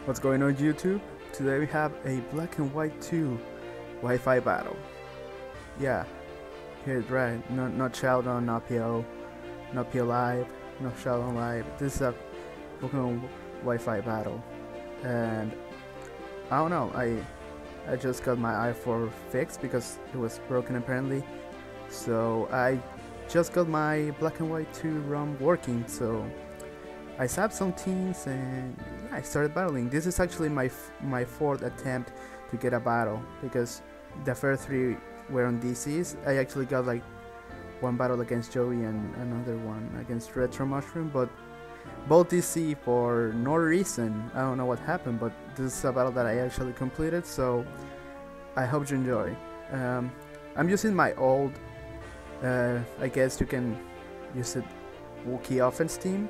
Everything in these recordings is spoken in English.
What's going on YouTube? Today we have a Black and White 2 Wi-Fi battle. Yeah, here's right. Not Sheldon, not PO, not PO Live, not Sheldon Live. This is a Pokemon Wi-Fi battle. And I don't know, I just got my i4 fixed because it was broken apparently. So I just got my Black and White 2 ROM working, so I sapped some teams and yeah, I started battling. This is actually my fourth attempt to get a battle because the first three were on DCs. I actually got like one battle against Joey and another one against Retro Mushroom, but both DC for no reason. I don't know what happened, but this is a battle that I actually completed, so I hope you enjoy. I'm using my old, I guess you can use it, Wookiee offense team.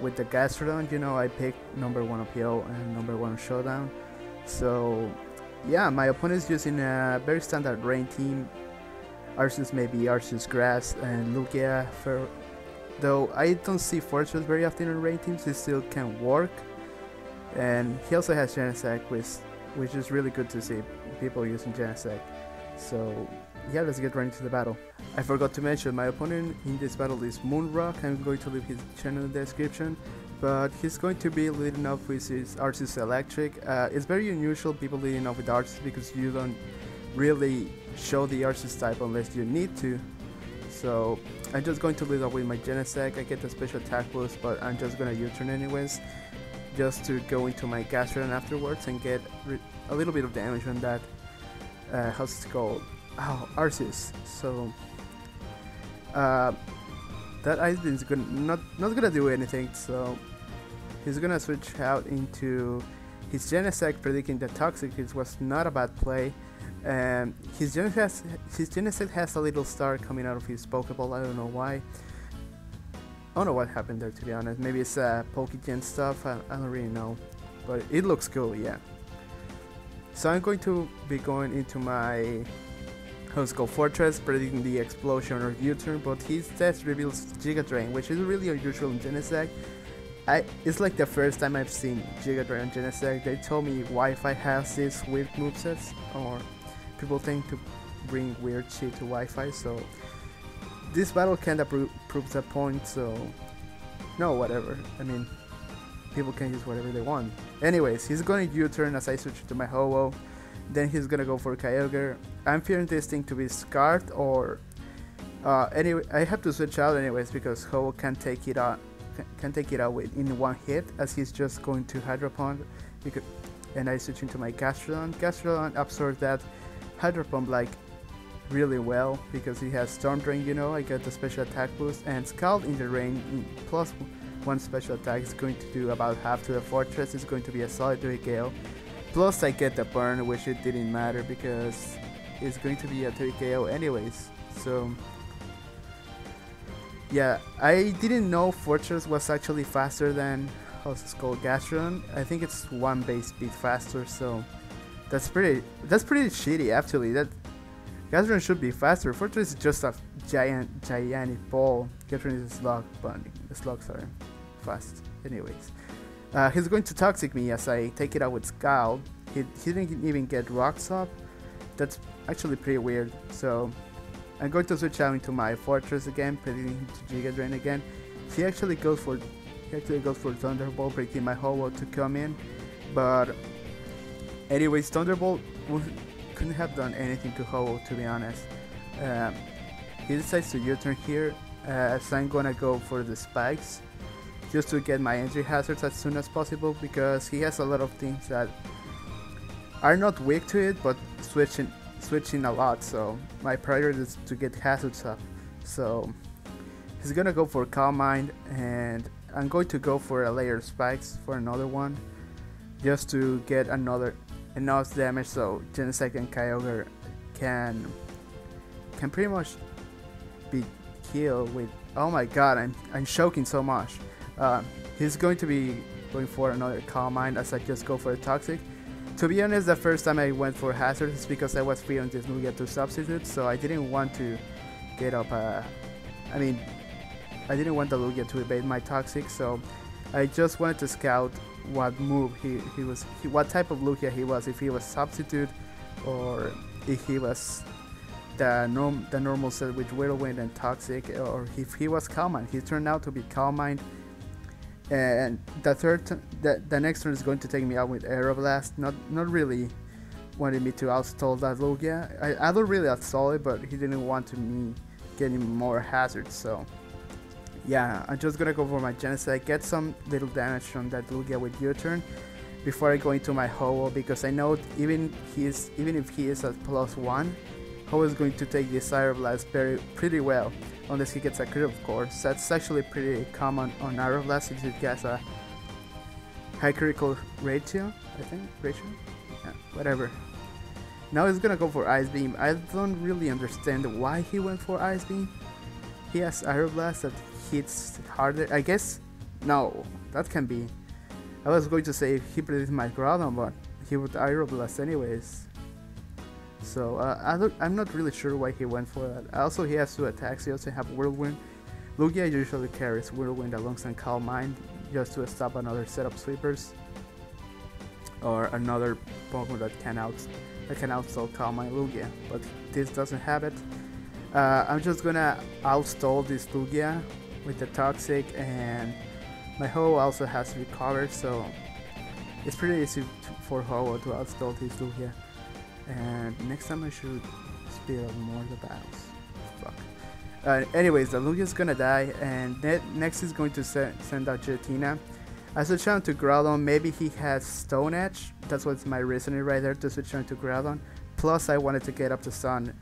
With the Gastrodon, you know, I picked number 1 OPO and number 1 Showdown. So yeah, my opponent is using a very standard rain team. Arceus maybe Arceus Grass and Lugia, though I don't see Fortress very often in rain teams. It still can work, and he also has Genesect, which is really good to see people using Genesect. So yeah, let's get right into the battle. I forgot to mention, my opponent in this battle is Moonrock. I'm going to leave his channel in the description, but he's going to be leading off with his Arceus Electric. It's very unusual people leading off with Arceus because you don't really show the Arceus type unless you need to. So I'm just going to lead off with my Genesect. I get the special attack boost, but I'm just gonna U-turn anyways, just to go into my Gastrodon afterwards and get a little bit of damage on that, how's it called? Oh, Arceus. So that item is not gonna do anything, so he's gonna switch out into his Genesect, predicting the Toxic. It was not a bad play, and his Genesect has a little star coming out of his Pokeball. I don't know why. I don't know what happened there, to be honest. Maybe it's Pokegen stuff, I don't really know, but it looks cool, yeah. So I'm going to be going into my Fortress, predicting the explosion or U-turn, but his test reveals Giga Drain, which is really unusual in Genesect. It's like the first time I've seen Giga Drain on Genesect. They told me Wi-Fi has these weird movesets, or people tend to bring weird shit to Wi-Fi, so this battle kinda proves that point, so no, whatever. I mean, people can use whatever they want. Anyways, he's going to U-turn as I switch to my Ho-Oh. Then he's gonna go for Kyogre. I'm fearing this thing to be scarred, or anyway, I have to switch out anyways because Ho-Oh can take it out in one hit, as he's just going to Hydro Pump. And I switch into my Gastrodon. Gastrodon absorbs that Hydro Pump like really well because he has Storm Drain. You know, I got the special attack boost, and Scald in the rain plus 1 special attack is going to do about half to the Fortress. It's going to be a solid 3 KO. Plus I get the burn, which it didn't matter because it's going to be a 3 KO anyways. So yeah, I didn't know Fortress was actually faster than how's it called, Gastrodon. I think it's 1 base speed faster, so that's pretty shitty actually. That Gastrodon should be faster. Fortress is just a gigantic ball. Gastrodon is a slug, but the slugs are fast anyways. He's going to Toxic me as I take it out with Scald. He didn't even get Rocks up. That's actually pretty weird. So I'm going to switch out into my Fortress again, predicting to Giga Drain again. He actually goes for Thunderbolt, predicting my Ho-Oh to come in. But anyways, Thunderbolt couldn't have done anything to Ho-Oh, to be honest. He decides to U-turn here, so I'm gonna go for the Spikes, just to get my entry hazards as soon as possible, because he has a lot of things that are not weak to it, but switching a lot, so my priority is to get hazards up. So he's gonna go for Calm Mind, and I'm going to go for a layer Spikes for another one, just to get enough damage so Genesect and Kyogre can pretty much be killed with. Oh my god, I'm choking so much. He's going to be going for another Calm Mind as I just go for a Toxic. To be honest, the first time I went for Hazard is because I was fearing this Lugia to substitute, so I didn't want to get up I mean, I didn't want the Lugia to evade my Toxic, so I just wanted to scout what move what type of Lugia he was, if he was substitute or if he was the normal set with Whirlwind and Toxic, or if he was Calm Mind. He turned out to be Calm Mind. And the next turn is going to take me out with Aeroblast. Not really wanted me to outstall that Lugia. I don't really outstall it, but he didn't want me getting more hazards. So yeah, I'm just gonna go for my Genesect, get some little damage from that Lugia with U-turn before I go into my Ho-Oh, because I know even if he is at +1, Ho is going to take this Aeroblast pretty well, unless he gets a crit, of course. That's actually pretty common on Aeroblast, since it gets a high critical ratio, I think, yeah, whatever. Now he's gonna go for Ice Beam. I don't really understand why he went for Ice Beam. He has Aeroblast that hits harder, I guess. No, that can be. I was going to say he predicted my Groudon, but he would Aeroblast anyways. So I'm not really sure why he went for that. Also, he has 2 attacks. He also have Whirlwind. Lugia usually carries Whirlwind alongside Calm Mind just to stop another set of sweepers or another Pokemon that can outstall Calm Mind Lugia. But this doesn't have it. I'm just gonna outstall this Lugia with the Toxic, and my Ho-Oh also has Recover, so it's pretty easy for Ho-Oh to outstall this Lugia. And next time I should speed up more the battles. Fuck. Anyways, the Lugia is gonna die, and next is going to send out Giratina. I switch on to Groudon. Maybe he has Stone Edge. That's what's my reasoning right there, to switch on to Groudon. Plus, I wanted to get up the sun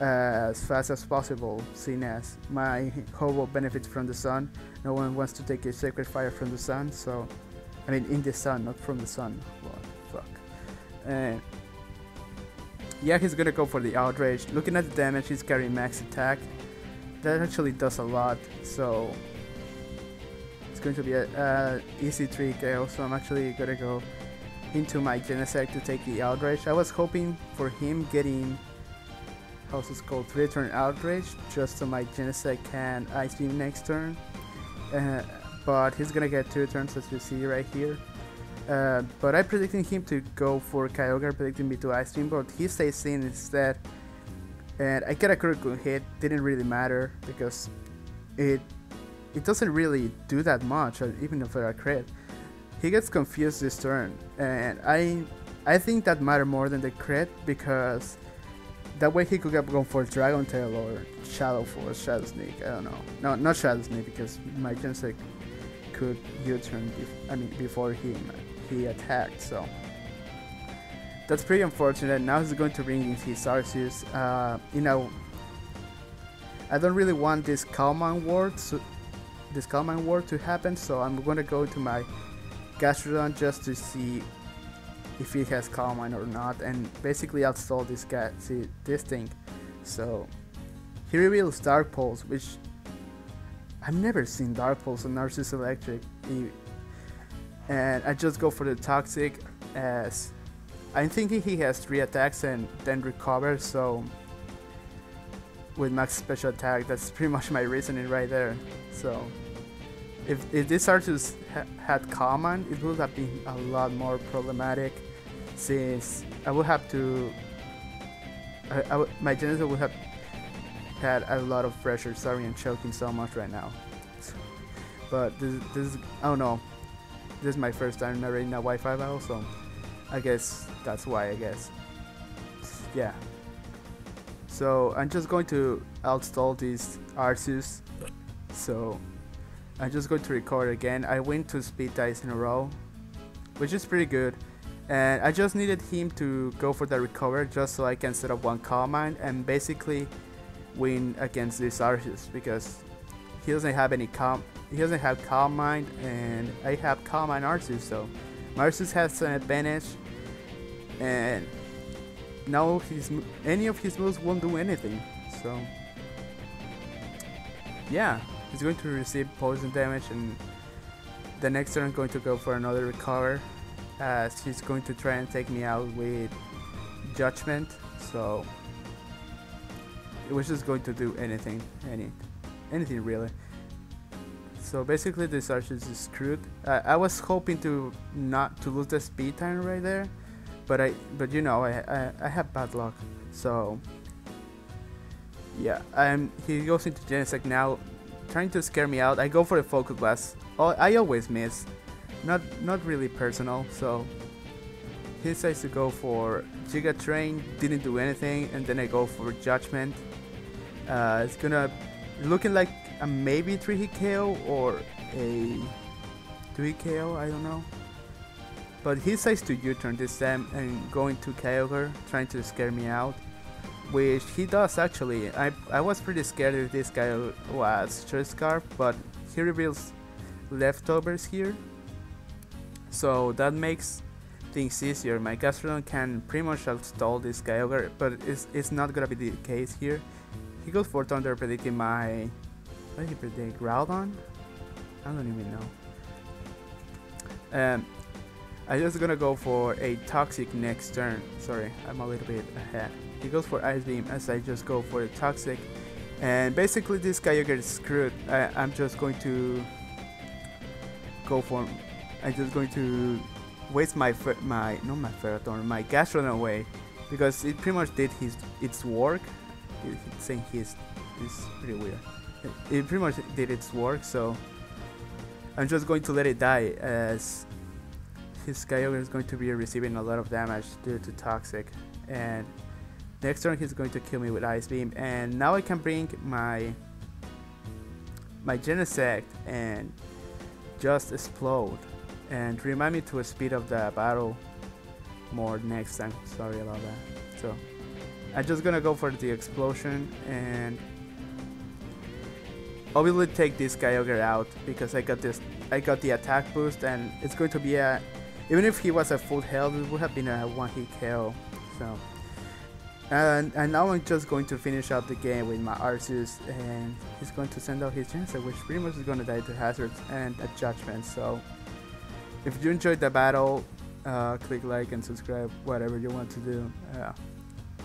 as fast as possible, seeing as my Ho-Oh benefits from the sun. No one wants to take a Sacred Fire from the sun, so I mean in the sun, not from the sun. What the fuck? And yeah, he's gonna go for the Outrage. Looking at the damage, he's carrying max attack. That actually does a lot, so it's going to be a easy 3 KO. So I'm actually gonna go into my Genesect to take the Outrage. I was hoping for him getting, how's this called, 3-turn Outrage, just so my Genesect can Ice Beam next turn. But he's gonna get 2 turns, as you see right here. But I predicted him to go for Kyogre, predicting me to Ice Beam, but he stays in instead. And I get a critical hit. Didn't really matter because it doesn't really do that much, even if I crit. He gets confused this turn, and I think that mattered more than the crit, because that way he could have gone for Dragon Tail or Shadow Force, Shadow Sneak. I don't know. No, not Shadow Sneak, because my Genesect could U-turn before he attacked, so that's pretty unfortunate. Now he's going to bring in his Arceus. You know, I don't really want this Calm Mind Ward to happen, so I'm gonna go to my Gastrodon just to see if he has Calm Mind or not, and basically outstall this guy, this thing. So he reveals Dark Pulse, which I've never seen Dark Pulse on Arceus Electric. And I just go for the Toxic, as I'm thinking he has 3 attacks and then Recover, so with max special attack, that's pretty much my reasoning right there. So if this Arceus had Calm Mind, it would have been a lot more problematic, since I would have to, my Genesect would have had a lot of pressure. Sorry, I'm choking so much right now. But this I don't know. This is my first time narrating a Wi-Fi battle, so I guess that's why, I guess. Yeah. So I'm just going to outstall this Arceus. So I'm just going to record again. I win 2 speed dice in a row, which is pretty good. And I just needed him to go for the Recover just so I can set up 1 Calm Mind and basically win against this Arceus, because he doesn't have any he doesn't have Calm Mind, and I have Calm Mind Arceus, so Arceus has an advantage, and now any of his moves won't do anything. So yeah, he's going to receive poison damage, and the next turn I'm going to go for another Recover, as he's going to try and take me out with Judgment. So it was just going to do anything really. So basically this Arceus is screwed. I was hoping to not to lose the speed time right there, but you know I have bad luck. So yeah, he goes into Genesect now, trying to scare me out. I go for the Focus Blast. Oh, I always miss. Not really personal. So he decides to go for Giga Train. Didn't do anything, and then I go for Judgment. It's gonna looking like a maybe 3-hit KO or a 2-hit KO. I don't know. But he decides to U-turn this time and go into Kyogre, trying to scare me out. Which he does actually. I was pretty scared if this guy was Choice Scarf, but he reveals Leftovers here. So that makes things easier. My Gastrodon can pretty much outstall this Kyogre, but it's not gonna be the case here. He goes for Thunder, predicting my... What did he predict? Groudon? I don't even know. I'm just gonna go for a Toxic next turn. Sorry, I'm a little bit ahead. He goes for Ice Beam as I just go for the Toxic. And basically this Kyogre is screwed. I'm just going to go for... I'm just going to waste my Gastrodon away, because it pretty much did its work. It's saying it's pretty weird. It pretty much did its work, so I'm just going to let it die, as his Kyogre is going to be receiving a lot of damage due to Toxic. And next turn he's going to kill me with Ice Beam, and now I can bring my Genesect and just explode and remind me to speed up the battle more next time. Sorry about that. So I'm just gonna go for the explosion and obviously take this Kyogre out, because I got the attack boost, and it's going to be a, even if he was at full health, it would have been a 1-hit KO. So and now I'm just going to finish out the game with my Arceus, and he's going to send out his Genesect, which pretty much is going to die to Hazards and a Judgment. So if you enjoyed the battle, click like and subscribe, whatever you want to do.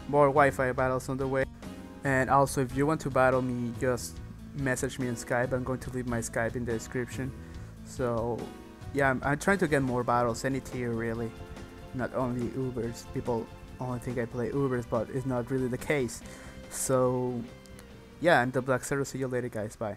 More Wi-Fi battles on the way. And also, if you want to battle me, just message me on Skype. I'm going to leave my Skype in the description. So yeah, I'm trying to get more battles, any tier really, not only Ubers. People only think I play Ubers, but it's not really the case. So yeah, I'm the Black Zero. See you later, guys. Bye.